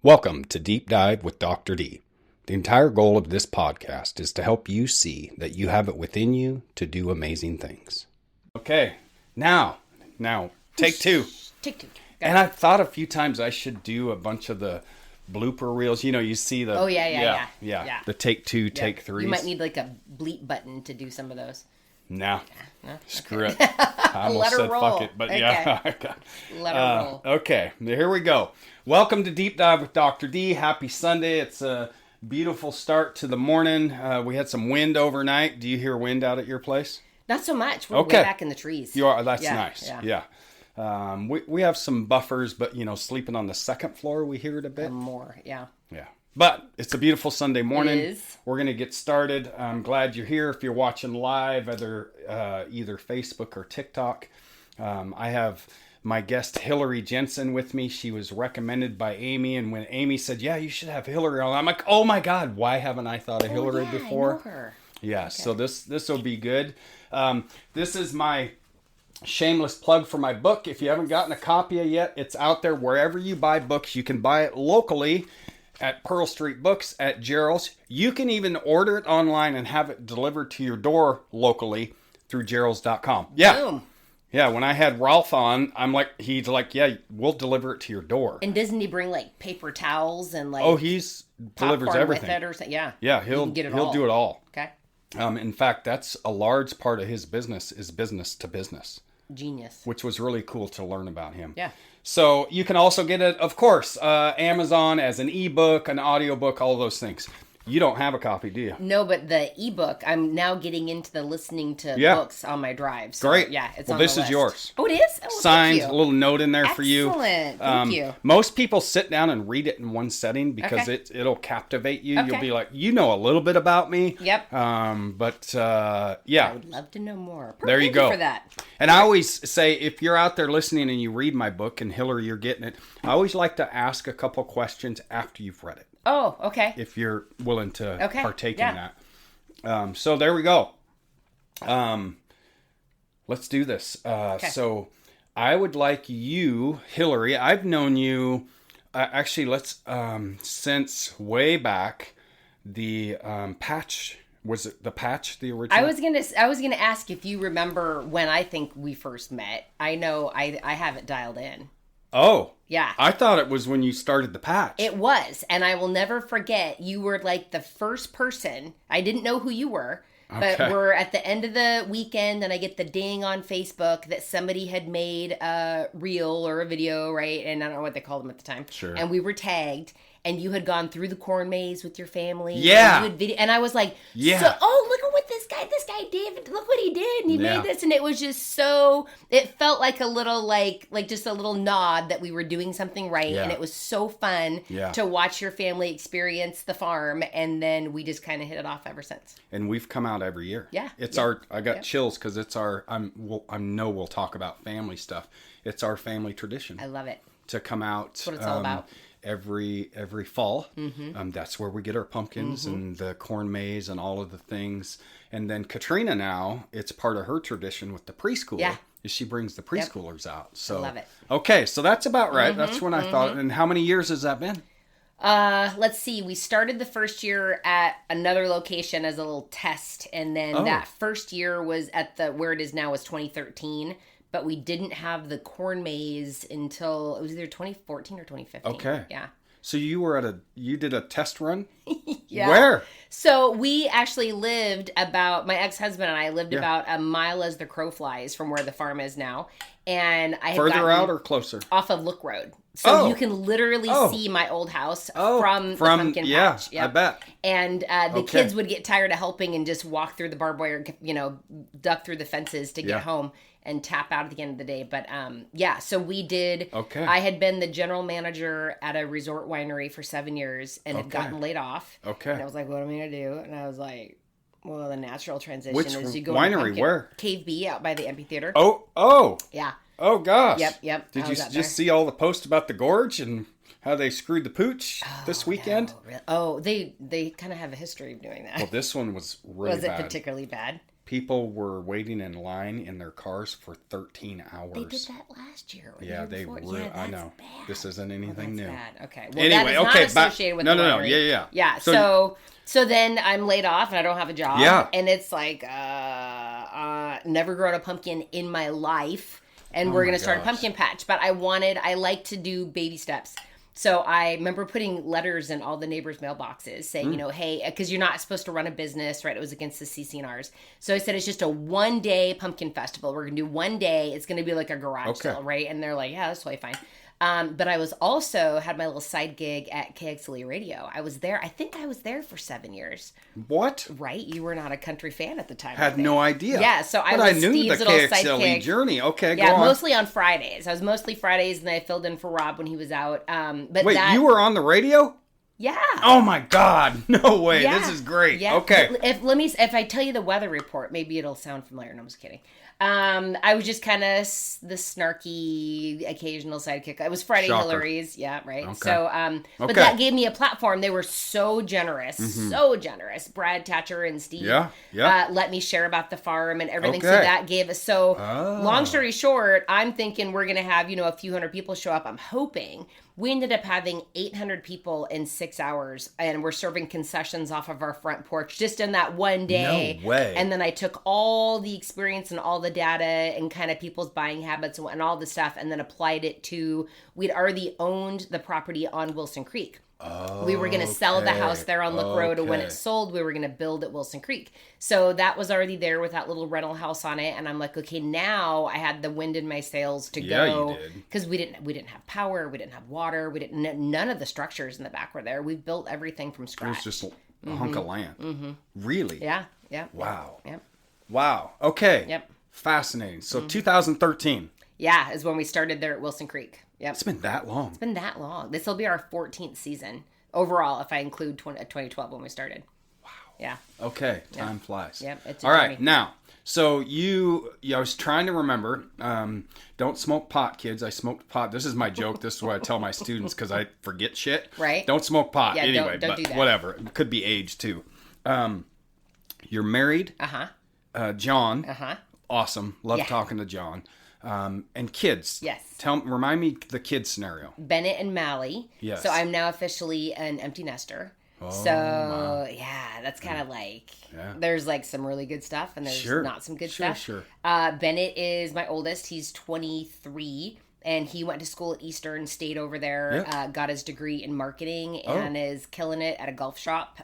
Welcome to Deep Dive with Dr. D. The entire goal of this podcast is to help you see that you have it within you to do amazing things. Okay, now, take two. Take two. And I've thought a few times I should do a bunch of the blooper reels. You know, you see the... Oh, yeah. The take two, take threes. You might need like a bleep button to do some of those. No. No? Screw it. I almost said roll. fuck it, but okay. yeah. Let her roll. Okay, here we go. Welcome to Deep Dive with Dr. D. Happy Sunday. It's a beautiful start to the morning. We had some wind overnight. Do you hear wind out at your place? Not so much. We're way back in the trees. You are. That's nice. Yeah. We have some buffers, but, you know, sleeping on the second floor, we hear it a bit. More, yeah. Yeah. But it's a beautiful Sunday morning. It is. We're going to get started. I'm glad you're here. If you're watching live, either Facebook or TikTok, I have my guest Hilary Jensen with me. She was recommended by Amy, and when Amy said, "Yeah, you should have Hilary on," I'm like, "Oh my God, why haven't I thought of Hilary before?" I know her. Yeah. Okay. So this will be good. This is my shameless plug for my book. If you haven't gotten a copy yet, it's out there wherever you buy books. You can buy it locally at Pearl Street Books, at Gerald's. You can even order it online and have it delivered to your door locally through geralds.com. Yeah. Boom. Yeah, when I had Ralph on, he's like, yeah, we'll deliver it to your door. And doesn't he bring like paper towels and like he's delivers popcorn everything. with it or something? Yeah. Yeah, he'll do it all. Okay. In fact, that's a large part of his business is business to business. Genius. Which was really cool to learn about him. Yeah. So you can also get it, of course, Amazon as an ebook, an audiobook, all those things. You don't have a copy, do you? No, but the ebook, I'm now getting into the listening to books on my drive. So, great. Yeah, it's on the this list. Is yours. Oh, it is? Oh, signed, thank you. a little note in there for you. Excellent. Thank you. Most people sit down and read it in one setting because it'll captivate you. Okay. You'll be like, you know a little bit about me. Yep. Yeah. I would love to know more. There you go. For that. And I always say, if you're out there listening and you read my book, and Hilary, you're getting it, I always like to ask a couple questions after you've read it. Oh, okay. If you're willing to partake in Yeah. that. So there we go. Let's do this. So I would like you, Hilary, I've known you, since way back, the patch. Was it the patch, the original? I was gonna ask if you remember when I think we first met. I know I have it dialed in. Oh. Yeah. I thought it was when you started the patch. It was, and I will never forget, you were like the first person. I didn't know who you were, but we're at the end of the weekend, and I get the ding on Facebook that somebody had made a reel or a video, right? And I don't know what they called them at the time. Sure. And we were tagged, and you had gone through the corn maze with your family. Yeah. And I was like, yeah. So, look at what this guy did. Look what he did. And he made this. And it was just so, it felt like a little, like just a little nod that we were doing something right. Yeah. And it was so fun to watch your family experience the farm. And then we just kind of hit it off ever since. And we've come out every year. Yeah. It's I got chills because it's I know we'll talk about family stuff. It's our family tradition. I love it. To come out. That's what it's all about. Every fall. Mm-hmm. That's where we get our pumpkins and the corn maze and all of the things. And then Katrina now, it's part of her tradition with the preschool. Yeah. She brings the preschoolers out. So I love it. Okay, so that's about right. That's when I thought. And how many years has that been? Let's see. We started the first year at another location as a little test. And then that first year was at where it is now was 2013. But we didn't have the corn maze until it was either 2014 or 2015. Okay. Yeah. So you did a test run? Yeah. Where? So we actually lived my ex-husband and I lived about a mile as the crow flies from where the farm is now. And I had further out or closer? Off of Look Road. So you can literally see my old house from the pumpkin patch. Yeah, I bet. And the kids would get tired of helping and just walk through the barbed wire, duck through the fences to get home and tap out at the end of the day. But so we did. Okay. I had been the general manager at a resort winery for 7 years and had gotten laid off. Okay. And I was like, what am I going to do? And I was like, well, the natural transition is you go winery? Where? Cave B out by the amphitheater. Oh. Yeah. Oh, gosh. Yep. Did you just see all the posts about the gorge and how they screwed the pooch this weekend? No, really? Oh, they kind of have a history of doing that. Well, this one was really bad. Was it particularly bad? People were waiting in line in their cars for 13 hours. They did that last year. Yeah, they were. Yeah, I know. Bad. This isn't anything new. Bad. Okay. Well, anyway, that is not associated with no. Yeah. Yeah. So then I'm laid off and I don't have a job. Yeah. And it's like, never grown a pumpkin in my life. And we're going to start a pumpkin patch. But I like to do baby steps. So I remember putting letters in all the neighbors' mailboxes saying, you know, hey, because you're not supposed to run a business, right? It was against the CC&Rs. So I said, it's just a 1-day pumpkin festival. We're going to do 1 day. It's going to be like a garage sale, right? And they're like, yeah, that's totally fine. But I was also had my little side gig at KXLE Radio. I was there. I think I was there for 7 years. What? Right? You were not a country fan at the time. Had no idea. Yeah. So I knew Steve's the little KXLE journey. Okay, yeah, go on. mostly on Fridays. I was mostly Fridays, and I filled in for Rob when he was out. But wait, you were on the radio? Yeah. Oh my God! No way! Yeah. This is great. Yeah. Okay. If I tell you the weather report, maybe it'll sound familiar. No, I'm just kidding. I was just kind of the snarky occasional sidekick. It was Friday Shocker. Hillary's. Yeah, right. Okay. So, but that gave me a platform. They were so generous, so generous. Brad Tatcher and Steve let me share about the farm and everything. Okay. So that gave us, long story short, I'm thinking we're going to have, a few hundred people show up. I'm hoping. We ended up having 800 people in 6 hours, and we're serving concessions off of our front porch just in that 1 day. No way. And then I took all the experience and all the data and kind of people's buying habits and all the stuff, and then applied it to, we'd already owned the property on Wilson Creek. Oh, we were going to sell the house there on Look Road, and when it sold, we were going to build at Wilson Creek. So that was already there with that little rental house on it, and I'm like, okay, now I had the wind in my sails to go, because we didn't have power, we didn't have water, none of the structures in the back were there. We built everything from scratch. It was just a hunk of land. Really? Yeah. Yeah. Wow. Yep. Wow. Okay. Yep. Fascinating. So 2013. Yeah, is when we started there at Wilson Creek. Yep. It's been that long. It's been that long. This will be our 14th season overall, if I include 2012 when we started. Wow. Yeah. Okay. Time flies. Yep. It's all right. Now, so I was trying to remember, don't smoke pot, kids. I smoked pot. This is my joke. This is what I tell my students because I forget shit. Right. Don't smoke pot. Yeah, anyway, don't do that. Whatever. It could be age too. You're married. Uh-huh. John. Uh-huh. Awesome. Love talking to John. And kids. Yes. Remind me the kid scenario. Bennett and Mally. Yes. So I'm now officially an empty nester. Oh, so wow. yeah, that's kind of like there's like some really good stuff and there's not some good stuff. Sure. Bennett is my oldest. He's 23 and he went to school at Eastern, stayed over there, got his degree in marketing and is killing it at a golf shop,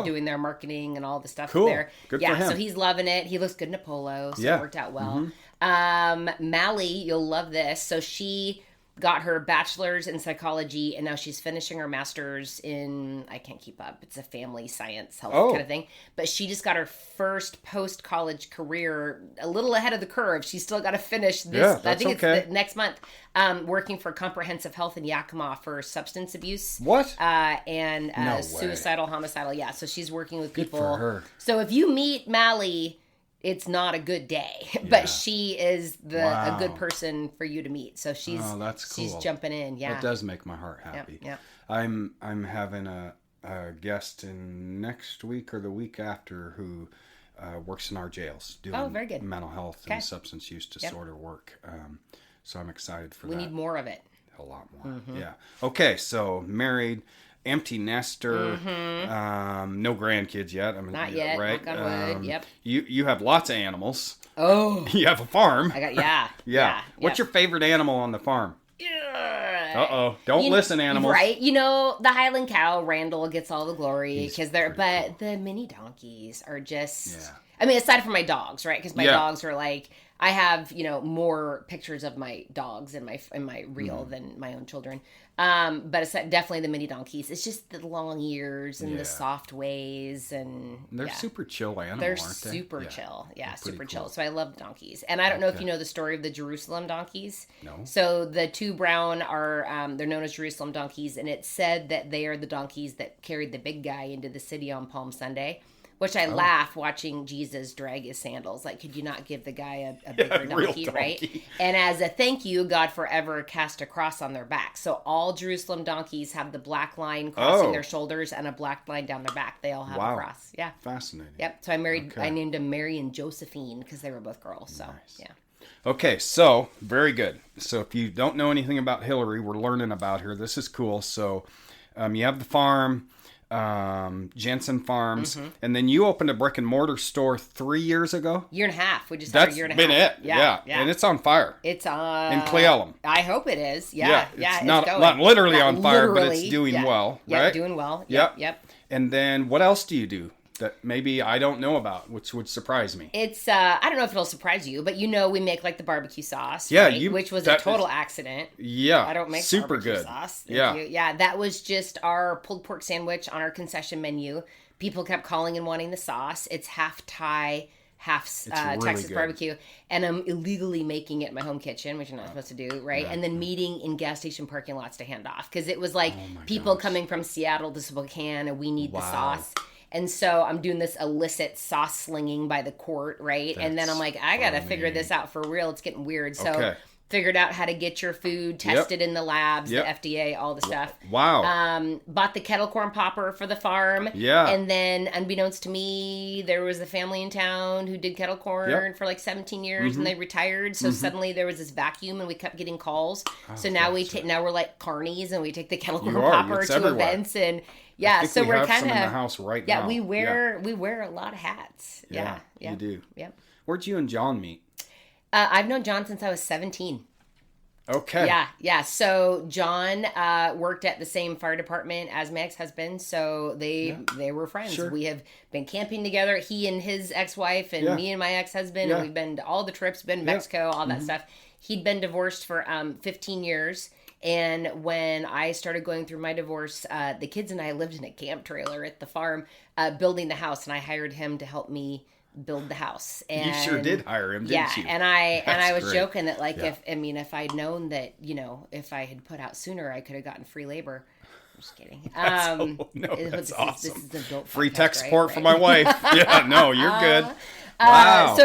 doing their marketing and all the stuff there. Good for him. So he's loving it. He looks good in a polo, so it worked out well. Mally, you'll love this. So she got her bachelor's in psychology and now she's finishing her master's in, I can't keep up, it's a family science health kind of thing, but she just got her first post-college career a little ahead of the curve. She's still got to finish this, I think it's the next month, working for Comprehensive Health in Yakima for substance abuse. What? And suicidal, homicidal, so she's working with people. Good for her. So if you meet Mally, it's not a good day, but she is a good person for you to meet. So that's cool. She's jumping in. Yeah, that does make my heart happy. Yeah. I'm having a guest in next week or the week after who works in our jails doing very good. mental health and substance use disorder work. So I'm excited for that. We need more of it. A lot more. Yeah. Okay. So married. Empty nester, no grandkids yet. I mean, not yet. Right? Knock on wood. Yep. You have lots of animals. Oh, you have a farm. I got yeah. What's your favorite animal on the farm? Don't listen, animals. Right? The Highland cow, Randall gets all the glory because but the mini donkeys are just. Yeah. I mean, aside from my dogs, right? Because my dogs are like. I have, more pictures of my dogs in my reel than my own children. But it's definitely the mini donkeys. It's just the long ears and the soft ways and they're super chill animals. They're aren't they? super chill. Yeah, super chill. So I love donkeys. And I don't know if you know the story of the Jerusalem donkeys. No. So the two brown are they're known as Jerusalem donkeys, and it's said that they are the donkeys that carried the big guy into the city on Palm Sunday. which I laugh watching Jesus drag his sandals. Like, could you not give the guy a bigger donkey, right? And as a thank you, God forever cast a cross on their back. So all Jerusalem donkeys have the black line crossing their shoulders and a black line down their back. They all have a cross. Yeah. Fascinating. Yep. So I named them Mary and Josephine because they were both girls. So, yeah. Okay, so very good. So if you don't know anything about Hilary, we're learning about her. This is cool. So you have the farm, Jensen Farms, and then you opened a brick and mortar store 3 years ago. Year and a half. We just had a year and a half. That's been it. Yeah. And it's on fire. It's on in Cle Elum. I hope it is. Yeah. It's not literally on fire, but it's doing well. Yeah, right? Doing well. Yep. And then what else do you do that maybe I don't know about, which would surprise me? It's I don't know if it'll surprise you, but we make like the barbecue sauce, which was a total accident. Yeah, I don't make super barbecue good sauce. Yeah, that was just our pulled pork sandwich on our concession menu. People kept calling and wanting the sauce. It's half Thai, half really Texas good. Barbecue, and I'm illegally making it in my home kitchen, which you're not supposed to do, right? And then meeting in gas station parking lots to hand off because it was like people coming from Seattle to Spokane, and we need the sauce. And so I'm doing this illicit sauce slinging by the quart, right? And then I'm like, I got to figure this out for real. It's getting weird. So figured out how to get your food tested in the labs, the FDA, all the stuff. Wow. Bought the kettle corn popper for the farm. Yeah. And then unbeknownst to me, there was a family in town who did kettle corn for like 17 years and they retired. So suddenly there was this vacuum and we kept getting calls. So now now we're like carnies and we take the kettle corn popper to events and so we're kind of in the house right now. We wear a lot of hats. Yeah. You do. Yep. Where'd you and John meet? I've known John since I was 17. Okay. Yeah. So John worked at the same fire department as my ex-husband, so they were friends. Sure. We have been camping together. He and his ex-wife, and me and my ex-husband, and we've been to all the trips, been to Mexico, all that stuff. He'd been divorced for 15 years. And when I started going through my divorce, the kids and I lived in a camp trailer at the farm, building the house, and I hired him to help me build the house. And you sure did hire him, didn't you? And I was joking that if I'd known that, if I had put out sooner, I could have gotten free labor. I'm just kidding. That's awesome. This is adult free podcast, tech support for my wife. Yeah, no, you're good. Wow.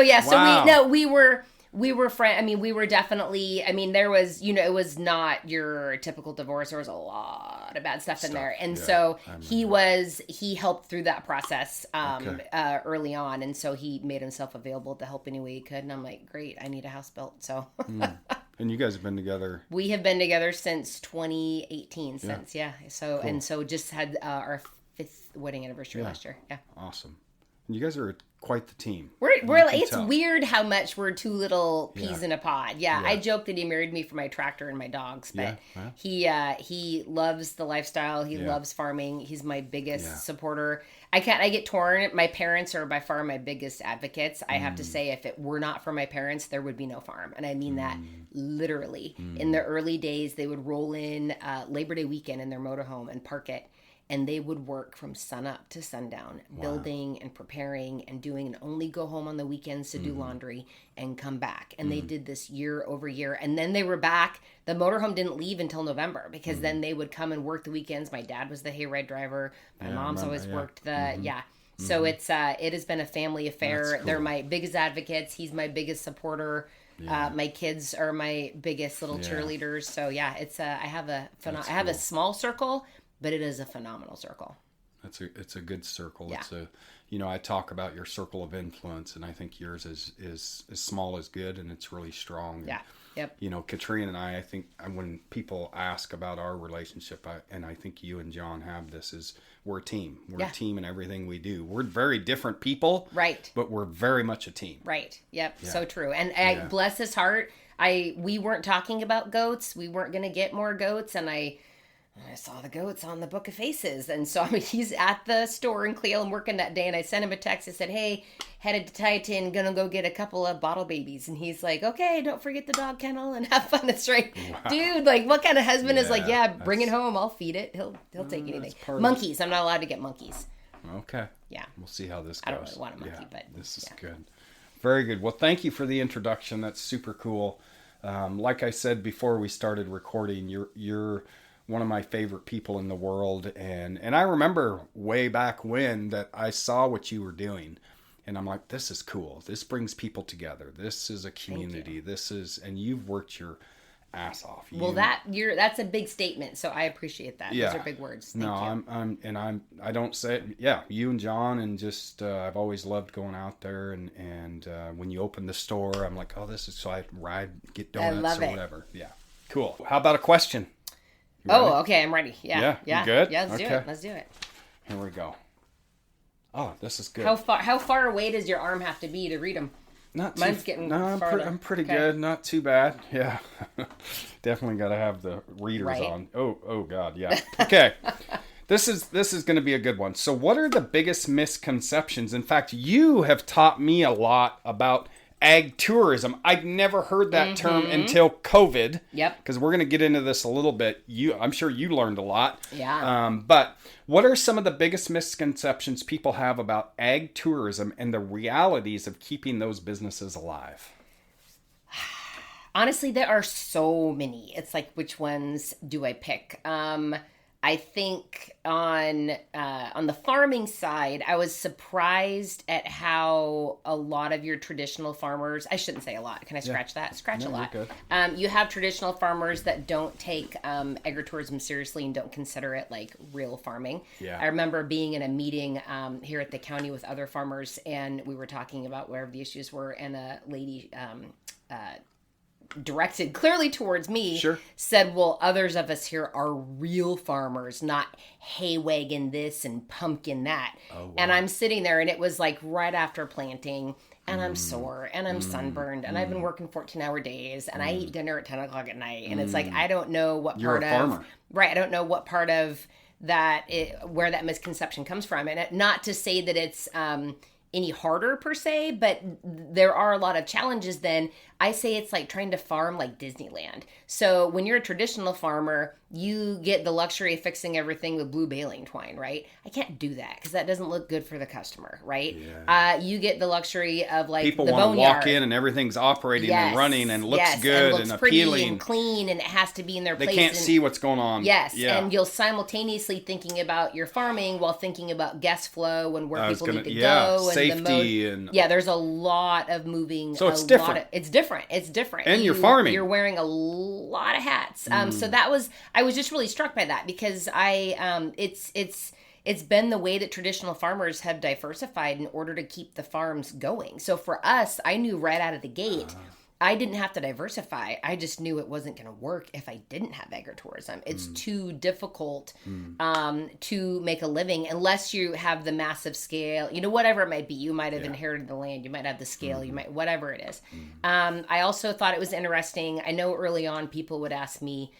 We were friends. I mean, we were definitely, there was, it was not your typical divorce. There was a lot of bad stuff in there. And so he helped through that process early on. And so he made himself available to help any way he could. And I'm like, great, I need a house built. So. And you guys have been together? We have been together since 2018. So just had our 5th wedding anniversary last year. Yeah. Awesome. And you guys are quite the team. It's weird how much we're two little peas in a pod. Yeah, I joke that he married me for my tractor and my dogs, but he loves the lifestyle. He loves farming. He's my biggest supporter. I get torn. My parents are by far my biggest advocates. I have to say, if it were not for my parents, there would be no farm, and I mean that literally. In the early days, they would roll in Labor Day weekend in their motorhome and park it. And they would work from sunup to sundown, building and preparing and doing, and only go home on the weekends to do laundry and come back. And they did this year over year. And then they were back. The motorhome didn't leave until November because then they would come and work the weekends. My dad was the hayride driver. My mom's always worked the, So it has been a family affair. Cool. They're my biggest advocates. He's my biggest supporter. My kids are my biggest little cheerleaders. So it's I have a small circle, but it is a phenomenal circle. It's a good circle. Yeah. I talk about your circle of influence, and I think yours is as small as good, and it's really strong. Yeah. Yep. Katrina and I think when people ask about our relationship, and I think you and John have this, is we're a team. We're a team in everything we do. We're very different people. Right. But we're very much a team. Right. Yep. Yeah. So true. And bless his heart, we weren't talking about goats. We weren't going to get more goats, and I saw the goats on the Book of Faces. And so he's at the store in Cle Elum working that day. And I sent him a text. I said, hey, headed to Titan, gonna go get a couple of bottle babies. And he's like, okay, don't forget the dog kennel and have fun. That's right. Wow. Dude, like, what kind of husband is like, bring it home. I'll feed it. He'll take anything. Monkeys. I'm not allowed to get monkeys. Okay. Yeah. We'll see how this goes. I don't really want a monkey, but this is good. Very good. Well, thank you for the introduction. That's super cool. Like I said before we started recording, you're one of my favorite people in the world. And I remember way back when that I saw what you were doing. And I'm like, this is cool. This brings people together. This is a community. And you've worked your ass off. That's a big statement. So I appreciate that. Yeah. Those are big words. Thank you. I don't say it. Yeah. You and John, and just, I've always loved going out there. And when you open the store, I'm like, oh, this is, so I ride, get donuts or whatever. Yeah. Cool. How about a question? Okay. I'm ready. Yeah. You good? Yeah. Let's do it. Here we go. Oh, this is good. How far away does your arm have to be to read them? Mine's getting farther. I'm pretty good. Not too bad. Yeah. Definitely got to have the readers on. Oh God. Yeah. Okay. This is going to be a good one. So what are the biggest misconceptions? In fact, you have taught me a lot about ag tourism. I'd never heard that term until COVID. Yep. Because we're going to get into this a little bit. I'm sure you learned a lot. Yeah. But what are some of the biggest misconceptions people have about ag tourism and the realities of keeping those businesses alive? Honestly, there are so many. It's like, which ones do I pick? I think on the farming side, I was surprised at how a lot of your traditional farmers, I shouldn't say a lot. Can I scratch that? Scratch a lot. You have traditional farmers that don't take agritourism seriously and don't consider it like real farming. Yeah. I remember being in a meeting here at the county with other farmers, and we were talking about wherever the issues were, and a lady directed clearly towards me, said, well, others of us here are real farmers, not hay wagon this and pumpkin that. Oh, wow. And I'm sitting there, and it was like right after planting, and I'm sore, and I'm sunburned, and I've been working 14-hour days, and I eat dinner at 10 o'clock at night, and it's like, I don't know what You're part a farmer. I don't know what part of that, where that misconception comes from. And not to say that it's any harder per se, but there are a lot of challenges. Then I say it's like trying to farm like Disneyland. So when you're a traditional farmer, you get the luxury of fixing everything with blue baling twine, right? I can't do that because that doesn't look good for the customer, right? Yeah. You get the luxury of like people the want to walk boneyard. in and everything's operating and running and looks good and appealing and clean, and it has to be in their place. They can't see what's going on. And you'll simultaneously thinking about your farming while thinking about guest flow and where people need to go, safety and there's a lot of moving. So it's different. It's different. It's different. And you're farming. You're wearing a lot of hats. So I was just really struck by that because it's been the way that traditional farmers have diversified in order to keep the farms going. So for us, I knew right out of the gate, I didn't have to diversify. I just knew it wasn't going to work if I didn't have agritourism. It's too difficult to make a living unless you have the massive scale, whatever it might be. You might have inherited the land. You might have the scale. You might, whatever it is. I also thought it was interesting. I know early on people would ask me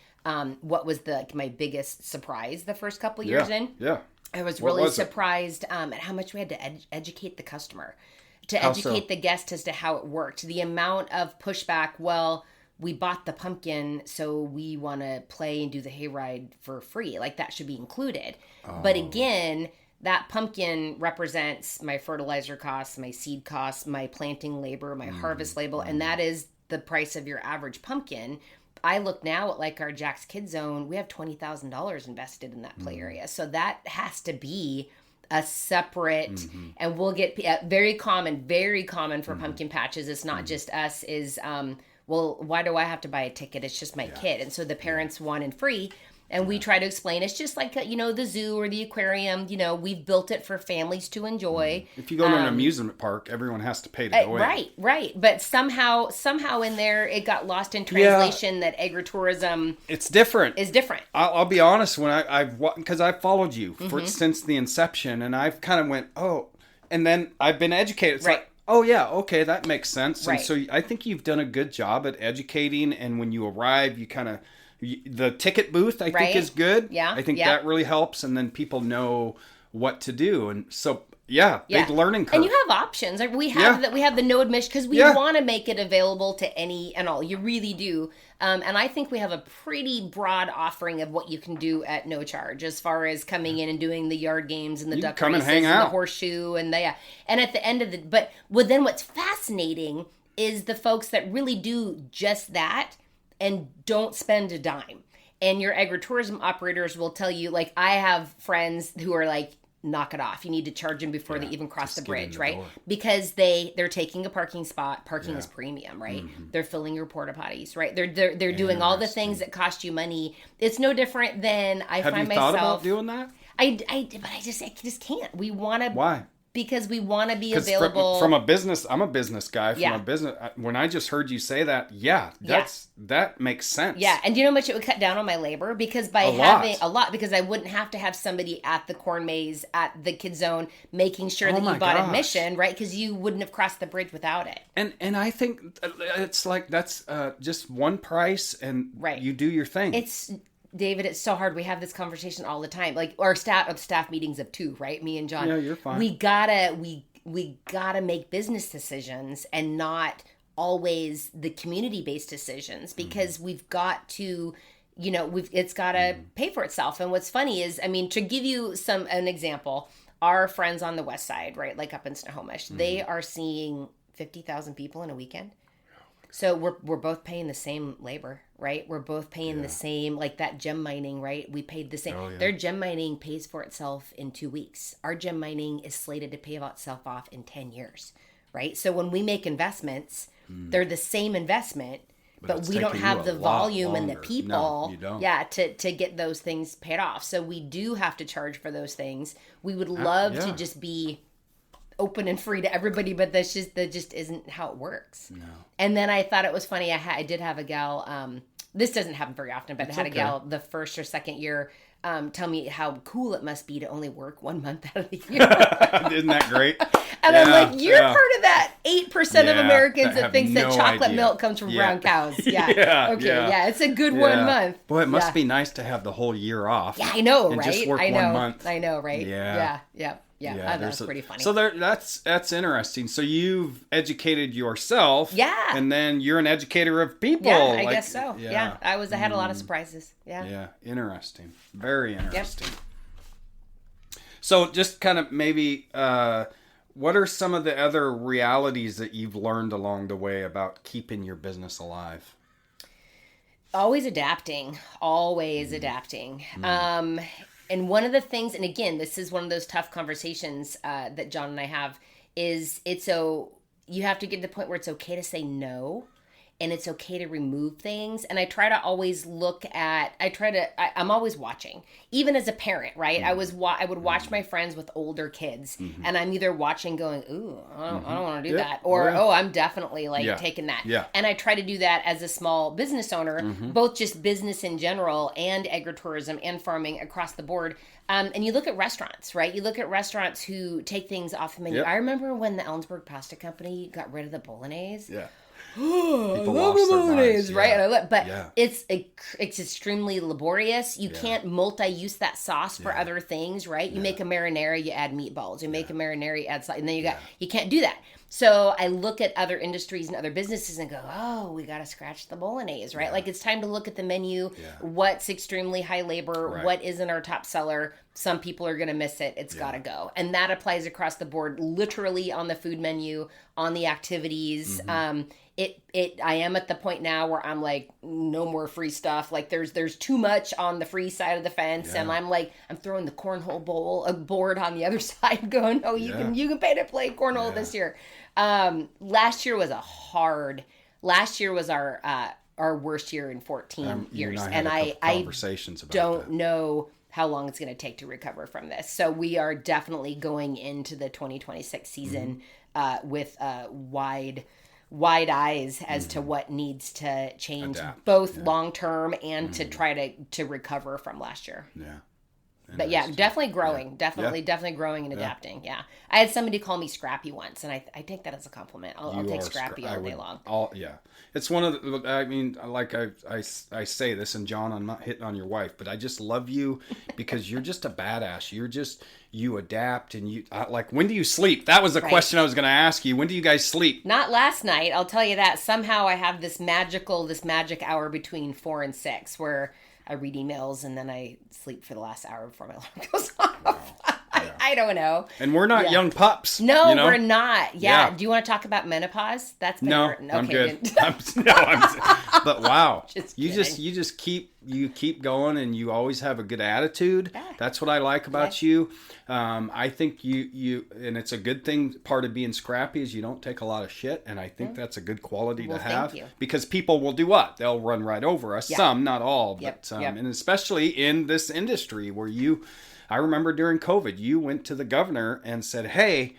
what was my biggest surprise the first couple years in. Yeah. I was really surprised at how much we had to educate the customer. To educate the guest as to how it worked. The amount of pushback, well, we bought the pumpkin, so we want to play and do the hayride for free. Like, that should be included. Oh. But again, that pumpkin represents my fertilizer costs, my seed costs, my planting labor, my harvest label, and that is the price of your average pumpkin. I look now at like our Jack's Kid Zone, we have $20,000 invested in that play area. So that has to be a separate, and we'll get very common for pumpkin patches. It's not just us is, well, why do I have to buy a ticket? It's just my kid. And so the parents want in free. And we try to explain it's just like, the zoo or the aquarium, we've built it for families to enjoy. If you go to an amusement park, everyone has to pay to go in. Right. But somehow in there, it got lost in translation that agritourism is different. I'll be honest, because I've followed you since the inception, and I've kind of went, and then I've been educated. It's like, oh yeah, okay, that makes sense. And so I think you've done a good job at educating, and when you arrive, you kind of, the ticket booth, I think, is good. Yeah. I think that really helps, and then people know what to do. And so, big learning curve. And you have options. Like we have the no admission because we want to make it available to any and all. You really do. And I think we have a pretty broad offering of what you can do at no charge as far as coming in and doing the yard games and the duck races and the horseshoe and and at the end of then what's fascinating is the folks that really do just that and don't spend a dime. And your agritourism operators will tell you, like, I have friends who are like, knock it off. You need to charge them before they even cross the bridge, right? Door. Because they're taking a parking spot. Parking is premium, right? Mm-hmm. They're filling your porta potties, right? They're doing all the things that cost you money. It's no different than Have you thought about doing that? But I just can't. We want to. Why? Because we want to be available. From a business, I'm a business guy. From a business, when I just heard you say that, that makes sense. Yeah, and do you know how much it would cut down on my labor? Because by having a lot, because I wouldn't have to have somebody at the corn maze, at the kid zone, making sure that you bought admission, right? Because you wouldn't have crossed the bridge without it. And I think it's like that's just one price, and you do your thing. David, it's so hard. We have this conversation all the time. Like our staff meetings of 2, right? Me and John. Yeah, you're fine. We gotta make business decisions and not always the community-based decisions, because we've got to, it's got to pay for itself. And what's funny is, I mean, to give you an example, our friends on the west side, right, like up in Snohomish, they are seeing 50,000 people in a weekend. So we're both paying the same labor, right? We're both paying the same, like that gem mining, right? We paid the same. Oh, yeah. Their gem mining pays for itself in 2 weeks. Our gem mining is slated to pay itself off in 10 years, right? So when we make investments, they're the same investment, but we don't have the volume and the people to get those things paid off. So we do have to charge for those things. We would love to just be open and free to everybody, but that just isn't how it works. No. And then I thought it was funny. I did have a gal. This doesn't happen very often, but I had a gal the first or second year tell me how cool it must be to only work 1 month out of the year. Isn't that great? And I'm like, you're part of that 8% of Americans that thinks that chocolate milk comes from brown cows. Yeah. It's a good 1 month. Boy, it must be nice to have the whole year off. Yeah, I know, and right? Just work 1 month. I know, right? Yeah. Yeah, that's pretty funny. So that's interesting. So you've educated yourself. Yeah. And then you're an educator of people. Yeah, I guess so. Yeah. I had a lot of surprises. Yeah. Yeah. Interesting. Very interesting. Yep. So just kind of maybe, what are some of the other realities that you've learned along the way about keeping your business alive? Always adapting. And one of the things, and again, this is one of those tough conversations that John and I have, is you have to get to the point where it's okay to say no, and it's okay to remove things. And I try to always I'm always watching, even as a parent, right? Mm-hmm. I would watch my friends with older kids, and I'm either watching going, ooh, I don't want to do that, or, I'm definitely taking that. Yeah. And I try to do that as a small business owner, both just business in general and agritourism and farming across the board. And you look at restaurants, right? You look at restaurants who take things off the menu. Yep. I remember when the Ellensburg Pasta Company got rid of the bolognese. Yeah. People lost their minds, right? But it's extremely laborious. You can't multi-use that sauce for other things, right? You make a marinara, you add meatballs. You make a marinara, you add salt, and then you can't do that. So I look at other industries and other businesses and go, oh, we got to scratch the bolognese, right? Like it's time to look at the menu. What's extremely high labor? What isn't our top seller? Some people are going to miss it. It's got to go. And that applies across the board, literally on the food menu, on the activities. I am at the point now where I'm like, no more free stuff. Like there's too much on the free side of the fence, and I'm throwing the cornhole board on the other side, going, oh, you can pay to play cornhole this year. Last year was our worst year in 14 years, and I don't know how long it's going to take to recover from this. So we are definitely going into the 2026 season with wide eyes as to what needs to change, both long term and to try to recover from last year. Yeah. But definitely growing. Definitely growing and adapting. Yeah. I had somebody call me scrappy once, and I take that as a compliment. I'll take scrappy all day long. It's one of the, I mean, like I say this, and John, I'm not hitting on your wife, but I just love you because you're just a badass. You adapt, and when do you sleep? That was the question I was going to ask you. When do you guys sleep? Not last night. I'll tell you that. Somehow I have this magic hour between 4 and 6 where I read emails and then I sleep for the last hour before my alarm goes off. Wow. I don't know. And we're not young pups. No, we're not. Yeah. Do you want to talk about menopause? That's been important. I'm good. But wow, you keep going, and you always have a good attitude. Yeah. That's what I like about you. I think you and it's a good thing. Part of being scrappy is you don't take a lot of shit, and I think that's a good quality to have. Thank you. Because people will do what? They'll run right over us. Some, not all, but and especially in this industry where I remember during COVID, you went to the governor and said, "Hey,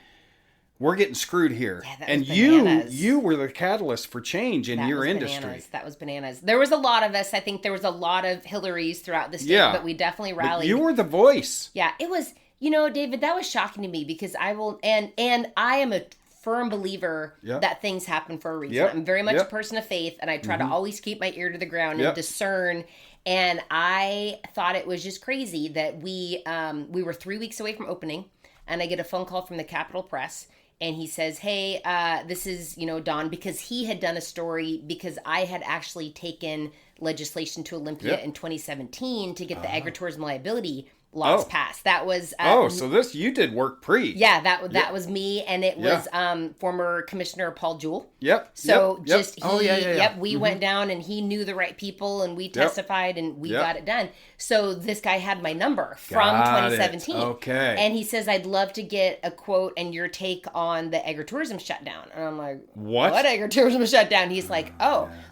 we're getting screwed here." Yeah, and you were the catalyst for change in your industry. That was bananas. There was a lot of us. I think there was a lot of Hillarys throughout the state, but we definitely rallied. But you were the voice. Yeah, it was, David, that was shocking to me because I am a firm believer that things happen for a reason. I'm very much a person of faith, and I try to always keep my ear to the ground and discern. And I thought it was just crazy that we were 3 weeks away from opening, and I get a phone call from the Capitol Press. And he says, hey, this is, Don, because he had done a story because I had actually taken legislation to Olympia in 2017 to get the agritourism liability laws passed. That was... so you did work pre. Yeah, that was me, and it was former Commissioner Paul Jewell. Yep. So we went down, and he knew the right people, and we testified, and we got it done. So this guy had my number from 2017. Okay. And he says, I'd love to get a quote and your take on the agritourism shutdown. And I'm like, what agritourism shutdown? He's like,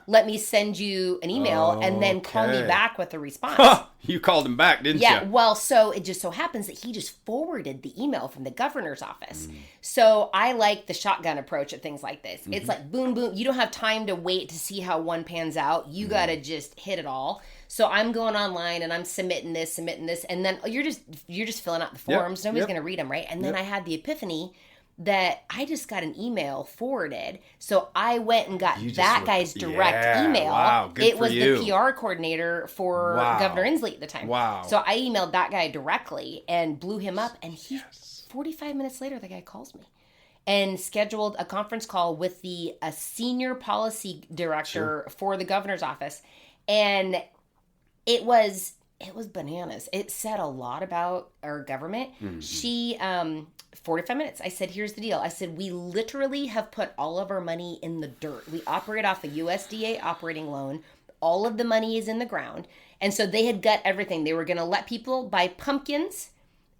let me send you an email and then call me back with a response. Huh. You called him back, didn't you? Yeah, well, so it just so happens that he just forwarded the email from the governor's office. So I like the shotgun approach at things like this. It's like boom, boom. You don't have time to wait to see how one pans out. You got to just hit it all. So I'm going online and I'm submitting this, and then you're just filling out the forms. Nobody's going to read them, right? And then I had the epiphany that I just got an email forwarded. So I went and got that guy's direct email. Wow, good it for was you. The PR coordinator for Governor Inslee at the time. Wow. So I emailed that guy directly and blew him up. And 45 minutes later, the guy calls me and scheduled a conference call with the senior policy director for the governor's office. And it was bananas. It said a lot about our government. She, 45 minutes. I said, here's the deal. I said, we literally have put all of our money in the dirt. We operate off a USDA operating loan. All of the money is in the ground. And so they had got everything. They were going to let people buy pumpkins.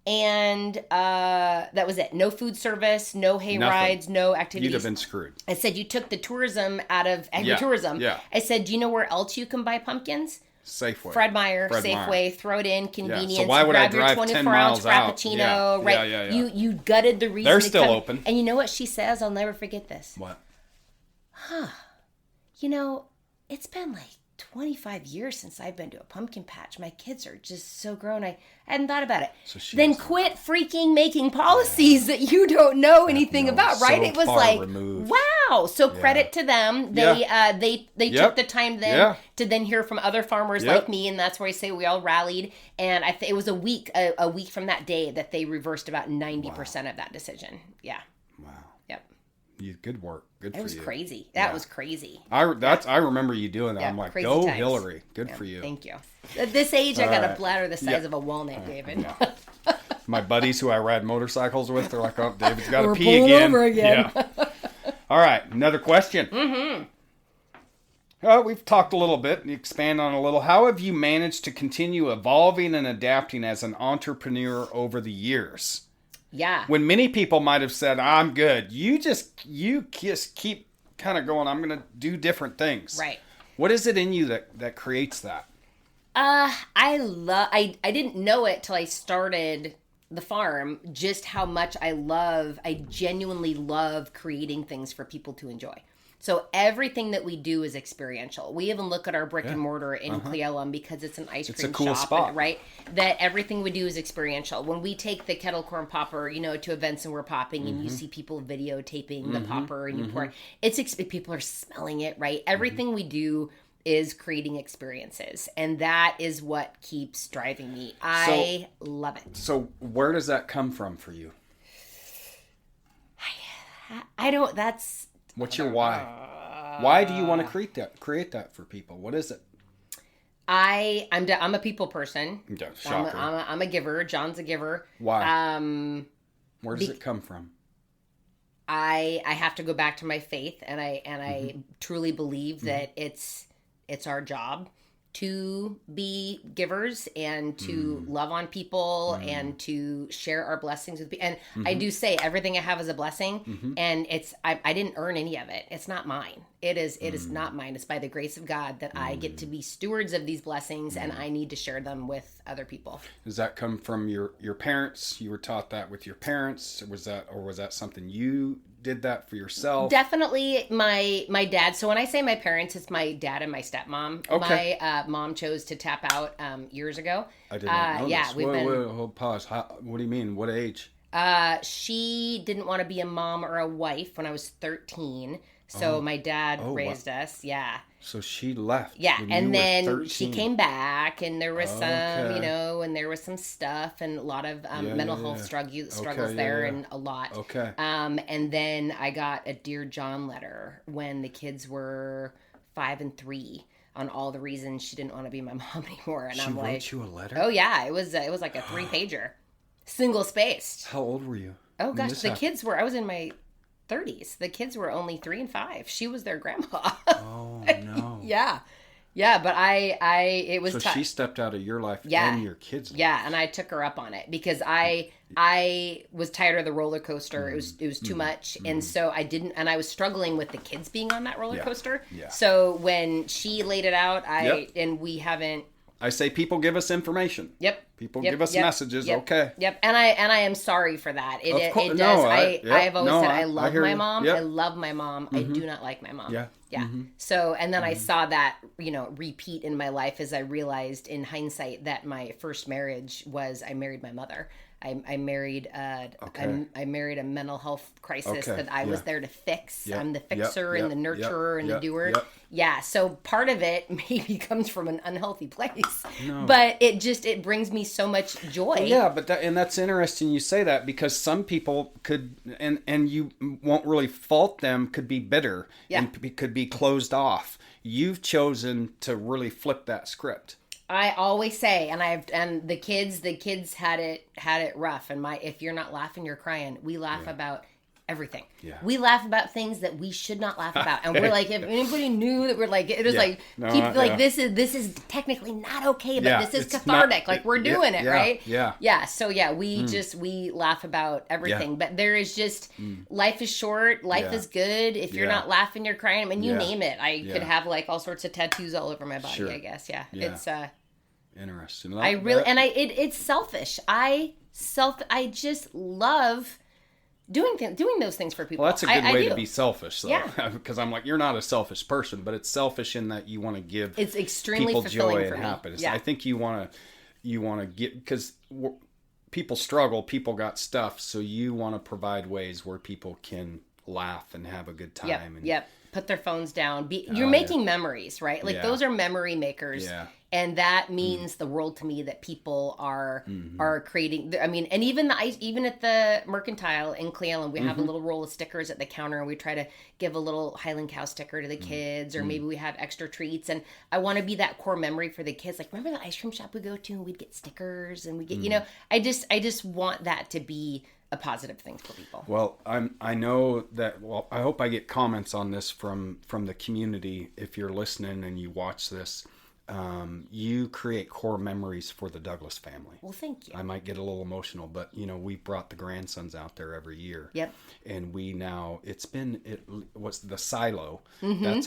And that was it. No food service, no hay rides, no activities. You'd have been screwed. I said, you took the tourism out of agritourism. Yeah. I said, do you know where else you can buy pumpkins? Safeway. Fred Meyer, Safeway, throw it in, convenience. So why would I drive 10 miles out? Frappuccino, right? Yeah. You gutted the reason. They're still open. And you know what she says? I'll never forget this. What? It's been like 25 years since I've been to a pumpkin patch. My kids are just so grown. I hadn't thought about it. So then quit freaking making policies that you don't know anything about, right? It was like, wow. So credit to them. They took the time then to then hear from other farmers like me, and that's where I say we all rallied. And it was a week from that day that they reversed about 90% of that decision. Yeah. Wow. Yep. Good work. Good for you. It was crazy. That was crazy. I remember you doing that. I'm like, go times. Hillary. Good for you. Thank you. At this age, I got a bladder the size of a walnut, David. Yeah. My buddies who I ride motorcycles with, they're like, oh, David's got to pee again. Over again. Yeah. All right, another question. We've talked a little bit and expand on a little. How have you managed to continue evolving and adapting as an entrepreneur over the years? Yeah. When many people might have said, I'm good, you just keep kind of going, I'm going to do different things. Right. What is it in you that creates that? I didn't know it till I started the farm, just how much I genuinely love creating things for people to enjoy. So everything that we do is experiential. We even look at our brick and mortar in Cle Elum because it's an ice cream cool shop, spot. Right? That everything we do is experiential. When we take the kettle corn popper, to events and we're popping, and you see people videotaping the popper, and you pour it. People are smelling it, right? Everything we do is creating experiences, and that is what keeps driving me. I love it. So where does that come from for you? I don't. That's. What's your why? Why do you want to create that for people? What is it? I'm a people person. Yeah, shocker. I'm a giver. John's a giver. Why? Where does it come from? I have to go back to my faith, and I truly believe that it's our job to be givers and to love on people and to share our blessings with people. And I do say everything I have is a blessing, and I didn't earn any of it. It's not mine. It is not mine. It's by the grace of God that I get to be stewards of these blessings, and I need to share them with other people. Does that come from your parents? You were taught that with your parents? Was that something you did that for yourself? Definitely my dad. So when I say my parents, it's my dad and my stepmom. Okay. My mom chose to tap out years ago. I did not know this. Wait, pause. What do you mean? What age? She didn't want to be a mom or a wife when I was 13. So my dad raised us. Yeah. So she left. Yeah, and then she came back, and there was some, and there was some stuff, and a lot of mental health struggles there, and a lot. Okay. And then I got a Dear John letter when the kids were 5 and 3 on all the reasons she didn't want to be my mom anymore, and I'm like, wrote you a letter? Oh yeah, it was like a 3-pager, single spaced. How old were you? Oh gosh, I was in my 30s. The kids were only 3 and 5. She was their grandma. Oh no. Yeah, but it was. So she stepped out of your life and your kids' life. Yeah, and I took her up on it because I was tired of the roller coaster. It was too much, and so I didn't. And I was struggling with the kids being on that roller coaster. Yeah. So when she laid it out, and we haven't. I say people give us information. Yep. People give us messages. Yep. Okay. Yep. And I am sorry for that. It does. No, I've always said I love my mom. Yep. I love my mom. I do not like my mom. Yeah. Yeah. So, and then I saw that, repeat in my life as I realized in hindsight that my first marriage was I married my mother. I married I married a mental health crisis that I was there to fix. I'm the fixer and the nurturer and the doer. Yeah, so part of it maybe comes from an unhealthy place, but it brings me so much joy. Well, yeah, but that's interesting you say that, because some people could, and you won't really fault them, could be bitter and could be closed off. You've chosen to really flip that script. I always say, and the kids had it rough. And if you're not laughing, you're crying. We laugh about everything. Yeah. We laugh about things that we should not laugh about. And we're like, if anybody knew that we're like, it was this is technically not okay, but this is cathartic. We're doing it, right? Yeah. Yeah. So we laugh about everything. Yeah. But there is just, life is short. Life is good. If you're not laughing, you're crying. I mean, you name it. I could have all sorts of tattoos all over my body, I guess. Yeah. It's, interesting. It's selfish. I just love doing those things for people. Well, that's a good way to be selfish, though. Yeah. Because I'm like, you're not a selfish person, but it's selfish in that you want to give it's extremely people fulfilling joy for and me. happiness. Yeah. I think you want to get, because people struggle, people got stuff, so you want to provide ways where people can laugh and have a good time. Yep. Put their phones down. You're making memories, right? Those are memory makers. Yeah. And that means the world to me, that people are creating. I mean, and even at the Mercantile in Cle Elum, we have a little roll of stickers at the counter, and we try to give a little Highland Cow sticker to the kids, or maybe we have extra treats. And I want to be that core memory for the kids. Like, remember the ice cream shop we go to, and we'd get stickers, and we get, I just want that to be a positive thing for people. Well, I know that. Well, I hope I get comments on this from the community. If you're listening and you watch this, you create core memories for the Douglas family. Well, thank you. I might get a little emotional, but we brought the grandsons out there every year. Yep. And what's the silo? That's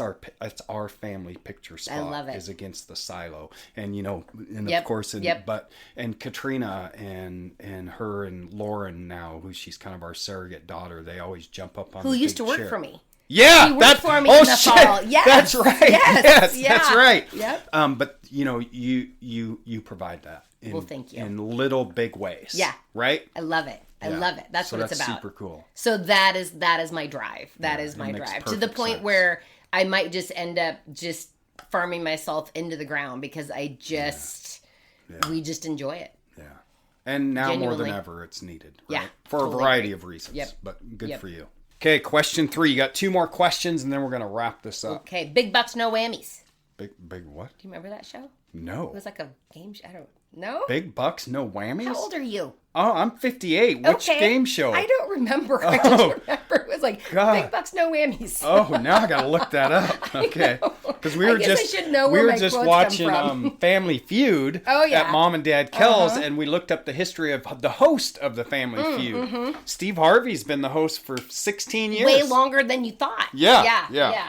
our family picture spot. I love it. Is against the silo, and of course, and Katrina and her and Lauren now, who she's kind of our surrogate daughter. They always jump up on who used to work for me. Yeah, that's for me in the fall. Yes, that's right. Yes, that's right. Yep. But you provide that. Thank you. In little big ways. Yeah. Right. I love it. I love it. That's what it's about. Super cool. So that is my drive. That is my drive, to the point where I might just end up just farming myself into the ground, because I just we just enjoy it. Yeah. And now more than ever, it's needed. Right? Yeah. For a variety of reasons. Yep. But good for you. Okay, question 3. You got 2 more questions, and then we're going to wrap this up. Okay, big bucks, no whammies. Big what? Do you remember that show? No. It was like a game show. I don't know. Big bucks, no whammies? How old are you? Oh, I'm 58. Which game show? I don't remember. I just remember it was like Big Bucks, No Whammies. Oh, now I gotta look that up. Okay, because we were just watching Family Feud at Mom and Dad Kel's, and we looked up the history of the host of the Family Feud. Mm-hmm. Steve Harvey's been the host for 16 years. Way longer than you thought. Yeah.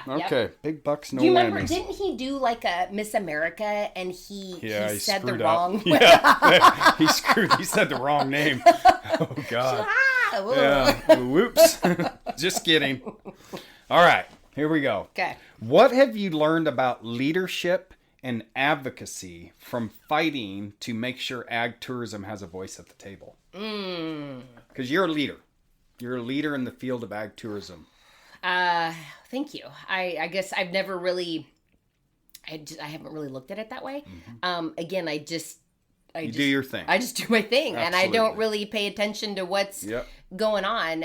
Okay, yep. Big Bucks, No Whammies. Do you remember? Didn't he do like a Miss America, and he said the wrong? Yeah, he said the wrong name. Oh God. Yeah. Whoops. Just kidding. All right, here we go. Okay. What have you learned about leadership and advocacy from fighting to make sure ag tourism has a voice at the table? Because you're a leader. You're a leader in the field of ag tourism. Thank you. I guess I've never really, I haven't really looked at it that way. Mm-hmm. Again, you do your thing. I just do my thing. Absolutely. And I don't really pay attention to what's going on.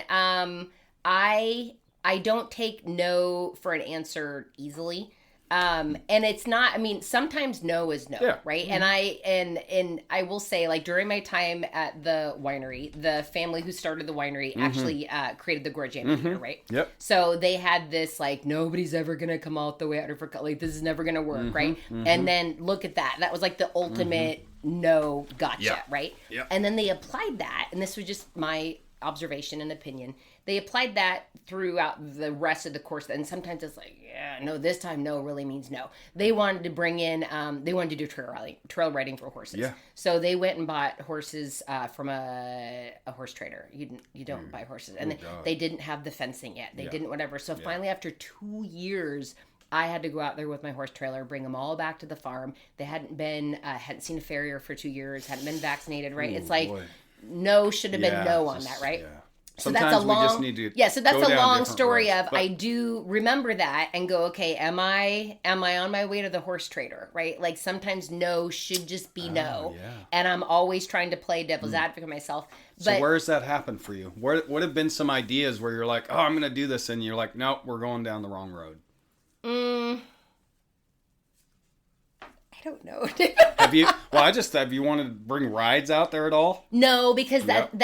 I don't take no for an answer easily. And it's not, I mean, sometimes no is no, right? Mm-hmm. And I will say, like, during my time at the winery, the family who started the winery actually created the Gorge Amphitheater, right? Yep. So they had this, like, nobody's ever going to come out the way out of her, like, this is never going to work, right? Mm-hmm. And then look at that. That was like the ultimate no gotcha, right? Yep. And then they applied that, and this was just my observation and opinion. They applied that throughout the rest of the course, and sometimes it's like, no, this time no really means no. They wanted to bring in, they wanted to do trail riding for horses. Yeah. So they went and bought horses from a horse trader. You don't buy horses, and they didn't have the fencing yet. They didn't whatever. So finally, after 2 years, I had to go out there with my horse trailer, bring them all back to the farm. They hadn't seen a farrier for 2 years, hadn't been vaccinated, right? It's like, no should have been no on that, right? Yeah. So sometimes that's a long, we just need to so that's a long story roads, I do remember that and go, okay, am I on my way to the horse trader, right? Like sometimes no should just be no. Yeah. And I'm always trying to play devil's advocate myself. But, so where's that happened for you? What have been some ideas where you're like, oh, I'm going to do this, and you're like, nope, we're going down the wrong road? I don't know. Have you wanted to bring rides out there at all? No, because that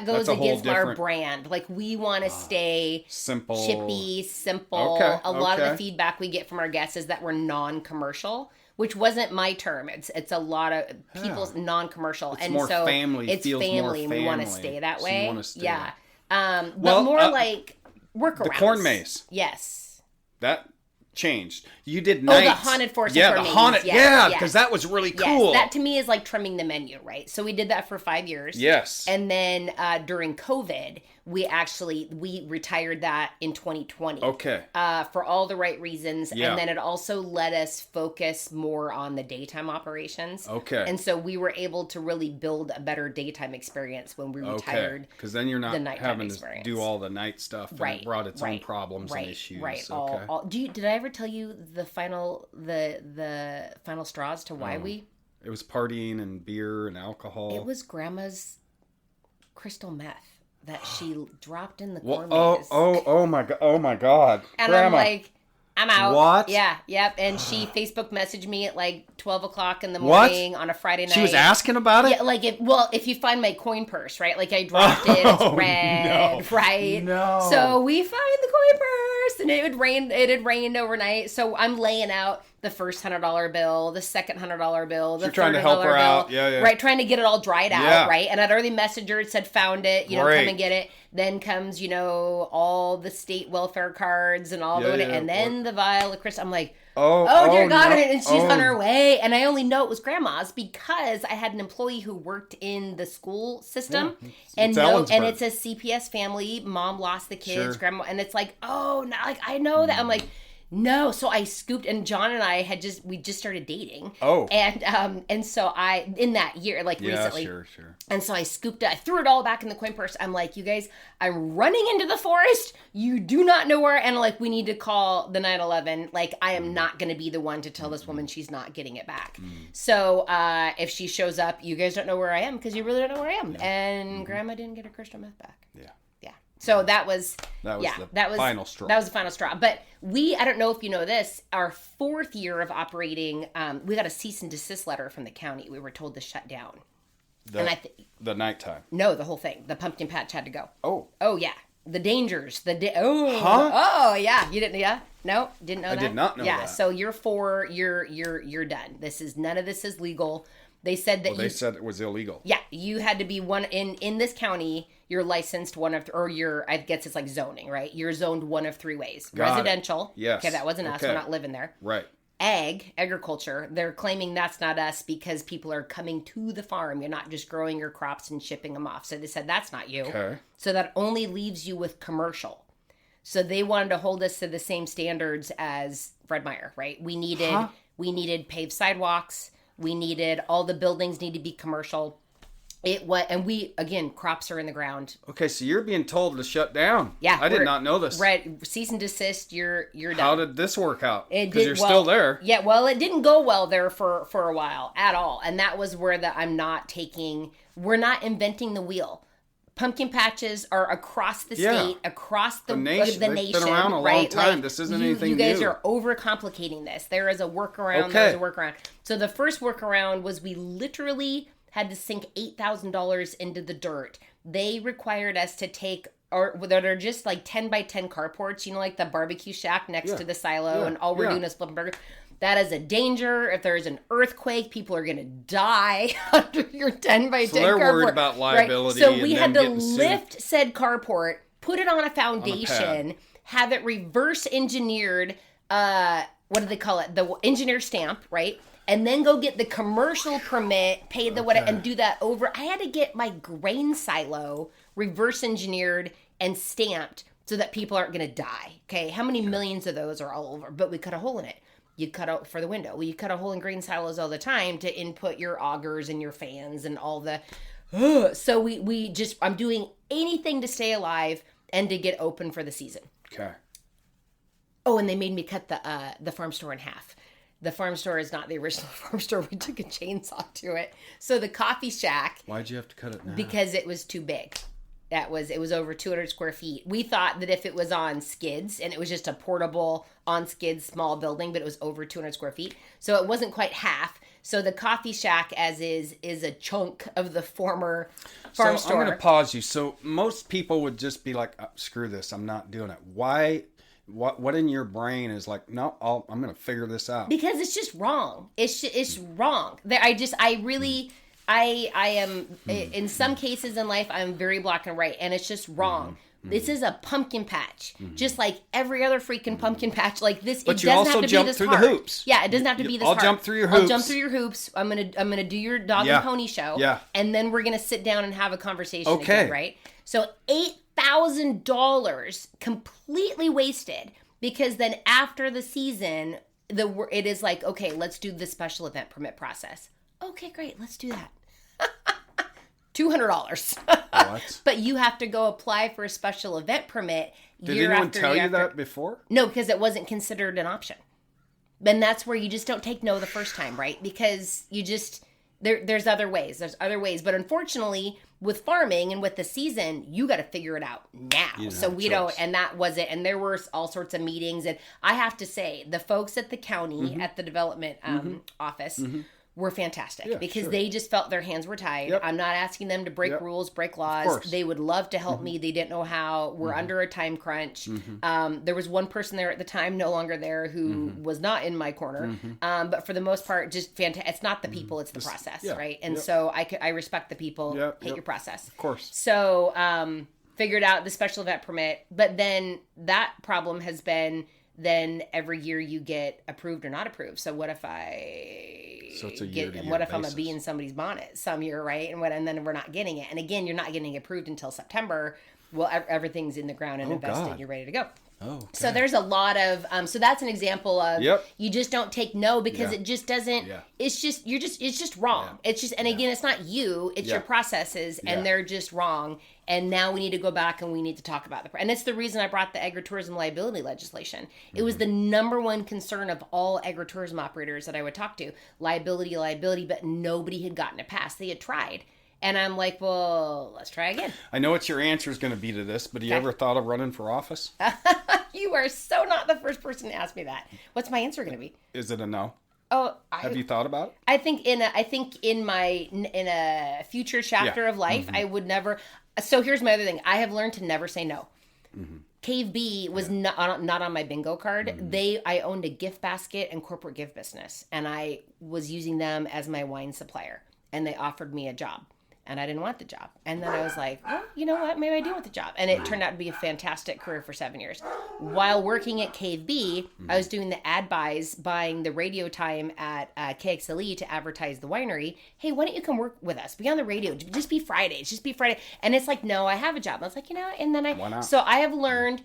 goes against our brand. Like we want to stay simple, chippy, simple. Okay, a lot of the feedback we get from our guests is that we're non-commercial, which wasn't my term. It's a lot of people's non-commercial, and more so family. It's family. We want to stay that way. Yeah, but more like workarounds. The corn maze. Yes. That changed. You did nights. Oh, the haunted forest. Yeah, the haunted. Yeah, because that was really cool. That to me is like trimming the menu, right? So we did that for 5 years. Yes. And then during COVID, we retired that in 2020. Okay. For all the right reasons. Yeah. And then it also let us focus more on the daytime operations. Okay. And so we were able to really build a better daytime experience when we retired. Because then you're not having to do all the night stuff. And it brought its own problems and issues. Right. Okay. Did I ever tell you the final straws to why we? It was partying and beer and alcohol. It was Grandma's crystal meth that she dropped in the corn maze. Oh my God. And Grandma. I'm like, I'm out. What? Yeah, yep. And she Facebook messaged me at like 12 o'clock in the morning on a Friday night. She was asking about it? Yeah, like if you find my coin purse, right? Like I dropped it, it's red, right? No. So we find the coin purse, and it had rained overnight. So I'm laying out the first $100 bill, the second $100 bill, the trying to help her out. Yeah. Right, trying to get it all dried out, right? And I'd already messaged her, it said found it, come and get it. Then comes, all the state welfare cards and all and then the vial of crystal. I'm like, oh dear God, no. And she's on her way. And I only know it was Grandma's because I had an employee who worked in the school system. Yeah, and it's a CPS family. Mom lost the kids, Grandma, and it's like, I know that. I'm like, no, so I scooped, and John and I we just started dating. Oh. And so in that year, recently. Sure. And so I scooped it, I threw it all back in the coin purse. I'm like, you guys, I'm running into the forest. You do not know where, and we need to call the 911. I am not going to be the one to tell this woman she's not getting it back. So if she shows up, you guys don't know where I am because you really don't know where I am. Yeah. And Grandma didn't get her crystal meth back. Yeah. So that was the final straw. That was the final straw. But I don't know if you know this, our 4th year of operating, we got a cease and desist letter from the county. We were told to shut down. The nighttime. No, the whole thing. The pumpkin patch had to go. Oh yeah. The dangers. Oh yeah. You didn't? Yeah. No, didn't know that. I did not know that. Yeah. So you're 4. You're done. None of this is legal. They said that they said it was illegal. Yeah, you had to be one in this county. You're licensed one of, or you're, I guess it's like zoning, right? You're zoned one of 3 ways. Residential. Yes. Okay, that wasn't us. We're not living there. Right. Agriculture. They're claiming that's not us because people are coming to the farm. You're not just growing your crops and shipping them off. So they said that's not you. Okay. So that only leaves you with commercial. So they wanted to hold us to the same standards as Fred Meyer, right? We needed paved sidewalks. We needed, all the buildings need to be commercial. Crops are in the ground. Okay, so you're being told to shut down. Yeah. I did not know this. Right, cease and desist, you're done. How did this work out? Because you're still there. Yeah, well, it didn't go well there for a while at all. And that was where we're not inventing the wheel. Pumpkin patches are across the state, across the nation. They've been around a long time. This isn't anything new. You guys are overcomplicating this. There is a workaround. Okay. There's a workaround. So the first workaround was we literally had to sink $8,000 into the dirt. They required us to take, that are just like 10 by 10 carports, like the barbecue shack next to the silo, and all we're doing is flipping burgers. That is a danger. If there's an earthquake, people are going to die under your 10 by 10 carport. So they're worried about liability. Right? So we had to lift said carport, put it on a foundation, have it reverse engineered, what do they call it? The engineer stamp, right? And then go get the commercial permit, pay the whatever, and do that over. I had to get my grain silo reverse engineered and stamped so that people aren't going to die. Okay, how many millions of those are all over? But we cut a hole in it. You cut out for the window. Well, you cut a hole in grain silos all the time to input your augers and your fans and all the. So I'm doing anything to stay alive and to get open for the season. Okay. Oh, and they made me cut the farm store in half. The farm store is not the original farm store. We took a chainsaw to it. So the coffee shack. Why'd you have to cut it now? Because it was too big. It was over 200 square feet. We thought that if it was on skids and it was just a portable on skids small building, but it was over 200 square feet. So it wasn't quite half. So the coffee shack as is a chunk of the former farm store. I'm going to pause you. So most people would just be like, screw this. I'm not doing it. Why? What in your brain is like, no, I'm going to figure this out? Because it's just wrong. It's wrong. I am, in some cases in life, I'm very black and white, and it's just wrong. Mm-hmm. This is a pumpkin patch, just like every other freaking pumpkin patch. Like this, but it doesn't have to be this hard. But you also jump through the hoops. Yeah, it doesn't have to be this hard. I'll jump through your hoops. I'll jump through your hoops. I'm gonna do your dog and pony show. Yeah. And then we're gonna sit down and have a conversation. Okay. Again, right? So $8,000 completely wasted because then after the season, it is like, okay, let's do the special event permit process. Okay, great, let's do that. $200. What? But you have to go apply for a special event permit. Did anyone tell you that before? No, because it wasn't considered an option. And that's where you just don't take no the first time, right? Because you just there's other ways. There's other ways. But unfortunately, with farming and with the season, you got to figure it out now. So we don't, and that wasn't, and there were all sorts of meetings. And I have to say, the folks at the county, at the development office, were fantastic because they just felt their hands were tied. Yep. I'm not asking them to break rules, break laws. They would love to help me. They didn't know how. We're under a time crunch. There was one person there at the time, no longer there, who was not in my corner. But for the most part, just fantastic. It's not the people, it's the process, right? And so I respect the people, hate your process. Of course. So figured out the special event permit. But then that problem has been then every year you get approved or not approved. So what if it's a year-to-year what if basis. I'm a bee in somebody's bonnet some year, right? And then we're not getting it. And again, you're not getting approved until September. Well, everything's in the ground and invested. God. You're ready to go. Oh, okay. So there's a lot of so that's an example of you just don't take no because it just doesn't it's just wrong. It's just and again it's not you, it's your processes and they're just wrong. And now we need to go back and we need to talk about and it's the reason I brought the agritourism liability legislation. It was the number one concern of all agritourism operators that I would talk to. Liability, but nobody had gotten it passed. They had tried. And I'm like, well, let's try again. I know what your answer is going to be to this, but have you ever thought of running for office? You are so not the first person to ask me that. What's my answer going to be? Is it a no? Oh, have you thought about it? I think in a future chapter of life, I would never. So here's my other thing. I have learned to never say no. Cave B was not on my bingo card. I owned a gift basket and corporate gift business, and I was using them as my wine supplier, and they offered me a job. And I didn't want the job. And then I was like, well, you know what? Maybe I do want the job. And it turned out to be a fantastic career for 7 years. While working at Cave B, I was doing the ad buys, buying the radio time at KXLE to advertise the winery. Hey, why don't you come work with us? Be on the radio. Just be Fridays. Just be Friday. And it's like, no, I have a job. And I was like, and then why not? So I have learned,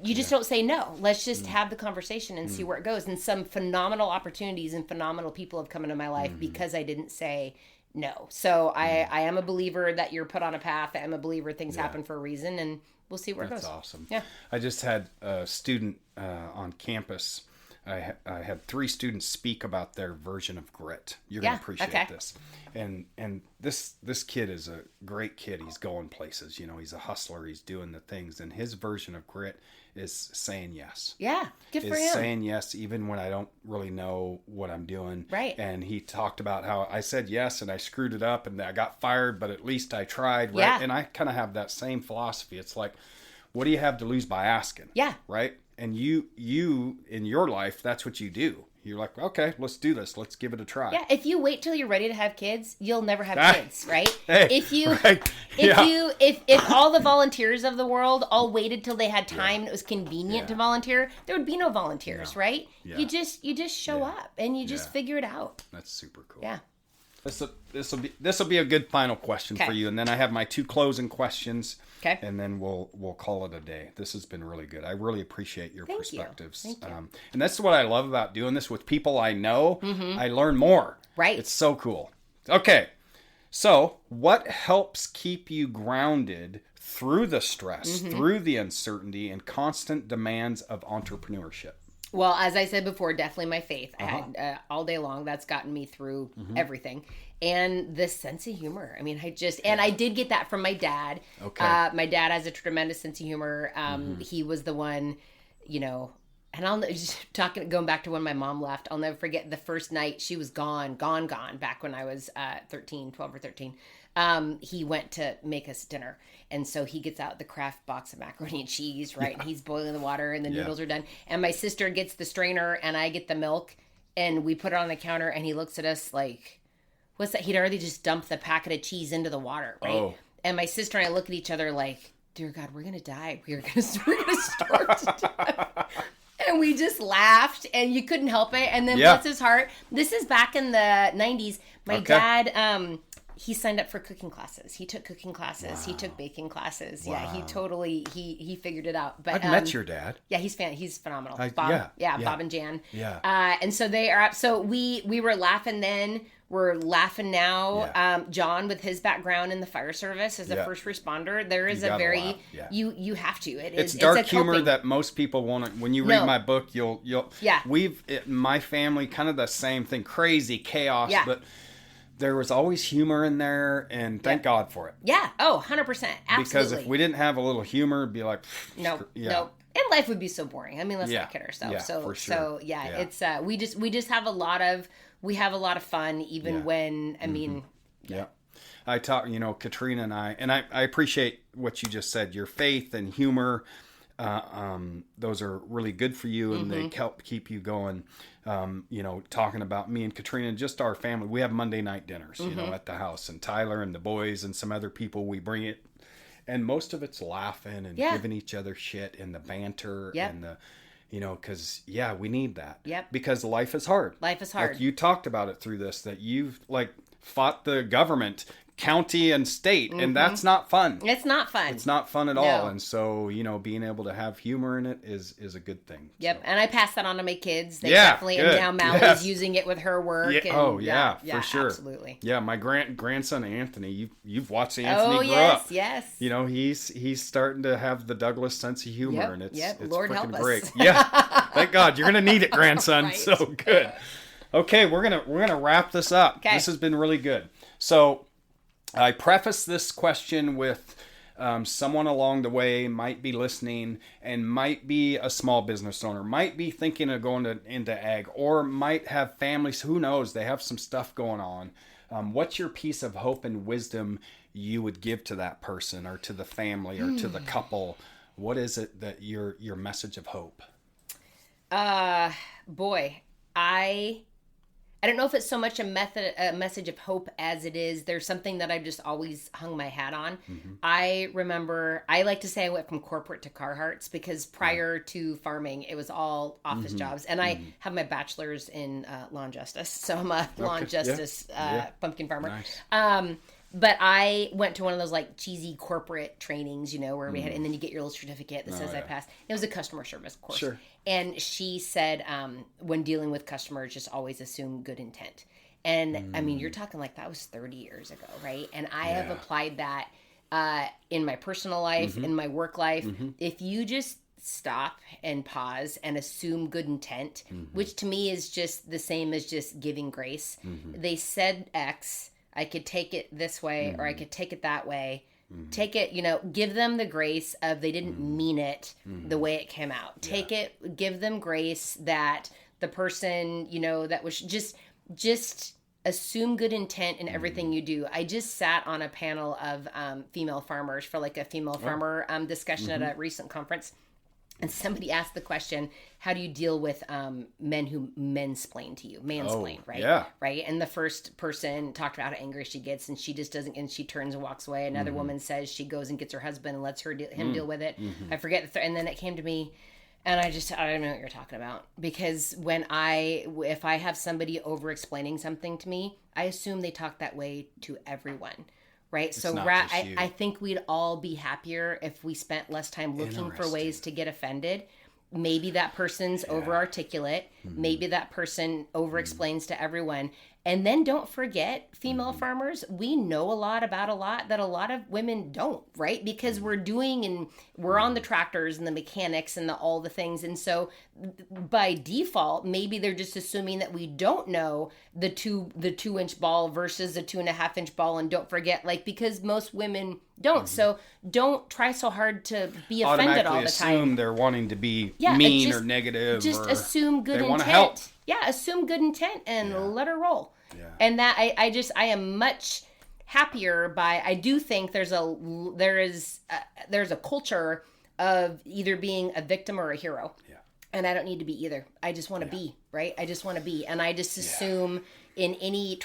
you just don't say no. Let's just have the conversation and see where it goes. And some phenomenal opportunities and phenomenal people have come into my life because I didn't say no. So I am a believer that you're put on a path. I'm a believer things happen for a reason, and we'll see where it goes. That's awesome. Yeah. I just had a student on campus. I had 3 students speak about their version of grit. You're going to appreciate this. And this kid is a great kid. He's going places. He's a hustler. He's doing the things. And his version of grit is saying yes. Yeah, good for him. Saying yes even when I don't really know what I'm doing. Right. And he talked about how I said yes and I screwed it up and I got fired, but at least I tried. Right. Yeah. And I kind of have that same philosophy. It's like, what do you have to lose by asking? Yeah. Right. And you in your life, that's what you do. You're like, okay, let's do this. Let's give it a try. Yeah, if you wait till you're ready to have kids, you'll never have kids, right? Hey, if all the volunteers of the world all waited till they had time and it was convenient to volunteer, there would be no volunteers, right? Yeah. You just show up and you just figure it out. That's super cool. Yeah. This will be a good final question for you, and then I have my 2 closing questions. Okay. And then we'll call it a day. This has been really good. I really appreciate your perspectives. Thank you. And that's what I love about doing this with people I know. I learn more. Right. It's so cool. Okay. So what helps keep you grounded through the stress, through the uncertainty, and constant demands of entrepreneurship? Well, as I said before, definitely my faith. I had, all day long, that's gotten me through everything. And the sense of humor. I mean, I did get that from my dad. Okay. My dad has a tremendous sense of humor. He was the one, and going back to when my mom left, I'll never forget the first night she was gone, back when I was 12 or 13. He went to make us dinner. And so he gets out the Kraft box of macaroni and cheese, right? And he's boiling the water and the noodles are done. And my sister gets the strainer and I get the milk and we put it on the counter and he looks at us like, what's that? He'd already just dumped the packet of cheese into the water, right? Oh. And my sister and I look at each other like, dear God, we're going to die. We're going to starve to death. And we just laughed and you couldn't help it. And then bless his heart, this is back in the 90s. My dad, he signed up for cooking classes. He took cooking classes. Wow. He took baking classes. Wow. Yeah, he totally, he figured it out. But I've met your dad. Yeah, he's phenomenal. Bob, Bob and Jan. Yeah. And so they are, so we were laughing then. We're laughing now. Yeah. John, with his background in the fire service as a first responder, there is a very, you have to. It's dark humor that most people won't, when you read my book, you'll, my family, kind of the same thing, crazy chaos, but there was always humor in there, and thank God for it. Yeah. Oh, 100%. Absolutely. Because if we didn't have a little humor, it'd be like, nope. And life would be so boring. I mean, let's not kid ourselves. Yeah, so, for sure. So it's we just have a lot of fun, even when I mean. Yeah. I talk, Katrina and I appreciate what you just said. Your faith and humor, those are really good for you, and they help keep you going. Talking about me and Katrina and just our family. We have Monday night dinners, at the house, and Tyler and the boys and some other people, we bring it. And most of it's laughing and giving each other shit and the banter and the, because, we need that. Yep. Because life is hard. Life is hard. Like you talked about it through this, that you've fought the government, county and state, and that's not fun. It's not fun. It's not fun at all. And so, being able to have humor in it is a good thing. Yep. So. And I pass that on to my kids. They definitely, and now Mallory's using it with her work. Yeah. And, for sure. Absolutely. Yeah. My grandson, Anthony, you've watched Anthony grow up. Yes. He's starting to have the Douglas sense of humor, and it's Lord help us. great. Yeah. Thank God. You're going to need it, grandson. Right. So good. Okay. We're going to wrap this up. Okay. This has been really good. So, I preface this question with someone along the way might be listening and might be a small business owner, might be thinking of going into ag, or might have families. Who knows? They have some stuff going on. What's your piece of hope and wisdom you would give to that person or to the family or to the couple? What is it that your message of hope? Boy, I don't know if it's so much a message of hope as it is. There's something that I've just always hung my hat on. Mm-hmm. I remember, I like to say I went from corporate to Carhartts because prior to farming, it was all office jobs. And I have my bachelor's in lawn justice. So I'm a lawn justice pumpkin farmer. Nice. But I went to one of those like cheesy corporate trainings, where we had, and then you get your little certificate that says I passed. It was a customer service course. Sure. And she said, when dealing with customers, just always assume good intent. And I mean, you're talking like that was 30 years ago, right? And I have applied that in my personal life, in my work life. If you just stop and pause and assume good intent, which to me is just the same as just giving grace. They said X. I could take it this way or I could take it that way. Take it, give them the grace of they didn't mean it the way it came out. Take it, give them grace that the person, that was just assume good intent in everything you do. I just sat on a panel of female farmers for like a female farmer discussion at a recent conference. And somebody asked the question, how do you deal with men who mansplain to you? Mansplain, right? Yeah. Right? And the first person talked about how angry she gets and she just doesn't, and she turns and walks away. Another woman says she goes and gets her husband and lets him deal with it. I forget. And then it came to me and I don't know what you're talking about. Because if I have somebody over explaining something to me, I assume they talk that way to everyone. Right. So I think we'd all be happier if we spent less time looking for ways to get offended. Maybe that person's over articulate. Maybe that person over explains to everyone. And then don't forget, female farmers, we know a lot about a lot that a lot of women don't, right? Because we're on the tractors and the mechanics and all the things. And so by default, maybe they're just assuming that we don't know the 2-inch ball versus a 2.5-inch ball. And don't forget, because most women don't. So don't try so hard to be offended all the time. Assume they're wanting to be mean or negative. Just assume good intent. They want to help. Yeah, assume good intent and let her roll. Yeah. And that I am much happier I do think there's a culture of either being a victim or a hero. Yeah. And I don't need to be either. I just want to be, right? I just want to be. And I just assume in any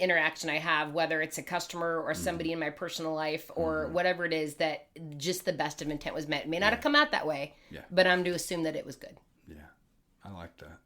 interaction I have, whether it's a customer or somebody in my personal life or whatever it is, that just the best of intent was met. It may not have come out that way, but I'm to assume that it was good. Yeah. I like that.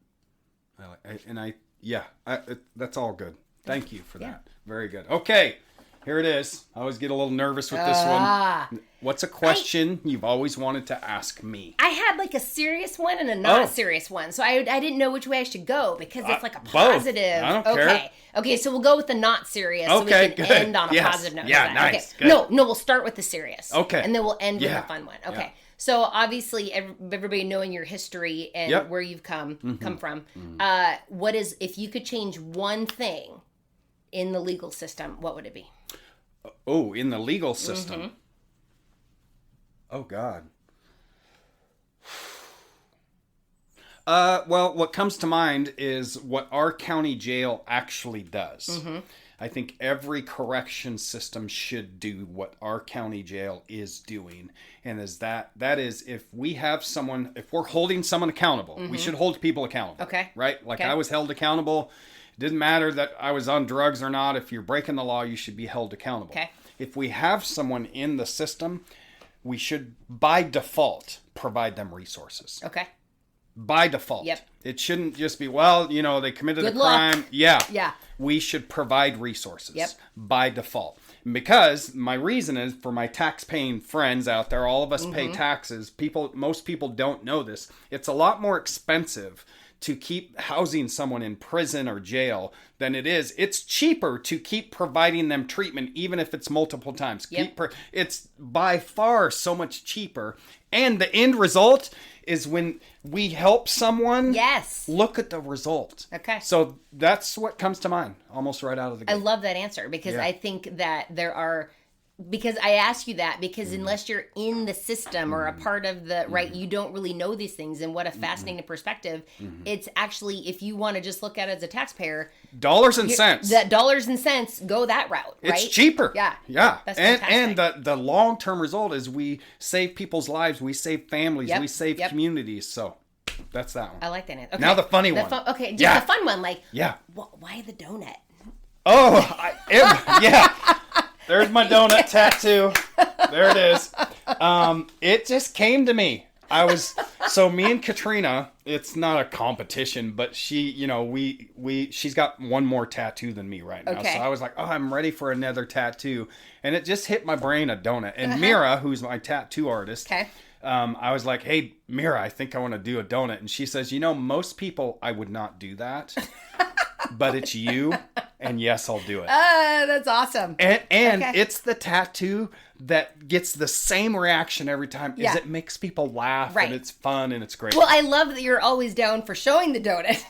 That's all good. Thank you for that. Very good. Okay, here it is. I always get a little nervous with this one. What's a question you've always wanted to ask me? I had like a serious one and a not serious one, so I didn't know which way I should go because it's like a positive. Both. I don't care. Okay, so we'll go with the not serious so we can end on a positive note. Yeah, nice. Okay. No, we'll start with the serious. Okay. And then we'll end with a fun one. Okay. Yeah. So obviously, everybody knowing your history and where you've come from, if you could change one thing in the legal system, what would it be? Oh, in the legal system. Oh God. Well, what comes to mind is what our county jail actually does. I think every correction system should do what our county jail is doing. And that is if we're holding someone accountable, we should hold people accountable. Okay. Right? I was held accountable. It didn't matter that I was on drugs or not. If you're breaking the law, you should be held accountable. Okay. If we have someone in the system, we should, by default, provide them resources. Okay. By default. Yep. It shouldn't just be, they committed a crime. Luck. Yeah. We should provide resources by default. Because my reason is for my tax-paying friends out there, all of us pay taxes. Most people don't know this. It's a lot more expensive to keep housing someone in prison or jail than it's cheaper to keep providing them treatment, even if it's multiple times. It's by far so much cheaper. And the end result is when we help someone, look at the result. Okay. So that's what comes to mind almost right out of the gate. I love that answer because I think that because I ask you that because unless you're in the system or a part of the, you don't really know these things. And what a fascinating perspective. It's actually, if you want to just look at it as a taxpayer. Dollars and cents. The dollars and cents, go that route, right? It's cheaper. Yeah. Yeah. That's and the long-term result is we save people's lives. We save families. We save communities. So that's that one. I like that. Okay. Now the funny one. The fun one. Like, why the donut? Oh, There's my donut tattoo. There it is. It just came to me. Me and Katrina, it's not a competition, but she, she's got one more tattoo than me right now. Okay. So I was like, I'm ready for another tattoo. And it just hit my brain, a donut. And Mira, who's my tattoo artist, I was like, hey, Mira, I think I want to do a donut. And she says, most people, I would not do that. But it's you, and yes, I'll do it. That's awesome. And it's the tattoo that gets the same reaction every time. Is it makes people laugh, and it's fun, and it's great. Well, I love that you're always down for showing the donut.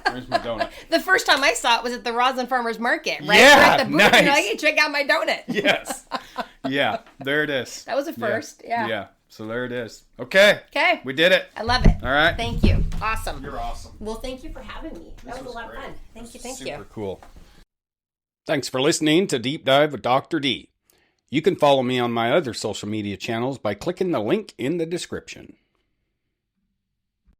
There's my donut. The first time I saw it was at the Roslyn Farmers Market, right? Yeah, We're at the booth, nice. And hey, check out my donut. Yes. Yeah, there it is. That was a first. Yeah. So there it is. Okay. We did it. I love it. All right. Thank you. Awesome. You're awesome. Well, thank you for having me. That was a lot of fun. Thank you. Super cool. Thanks for listening to Deep Dive with Dr. D. You can follow me on my other social media channels by clicking the link in the description.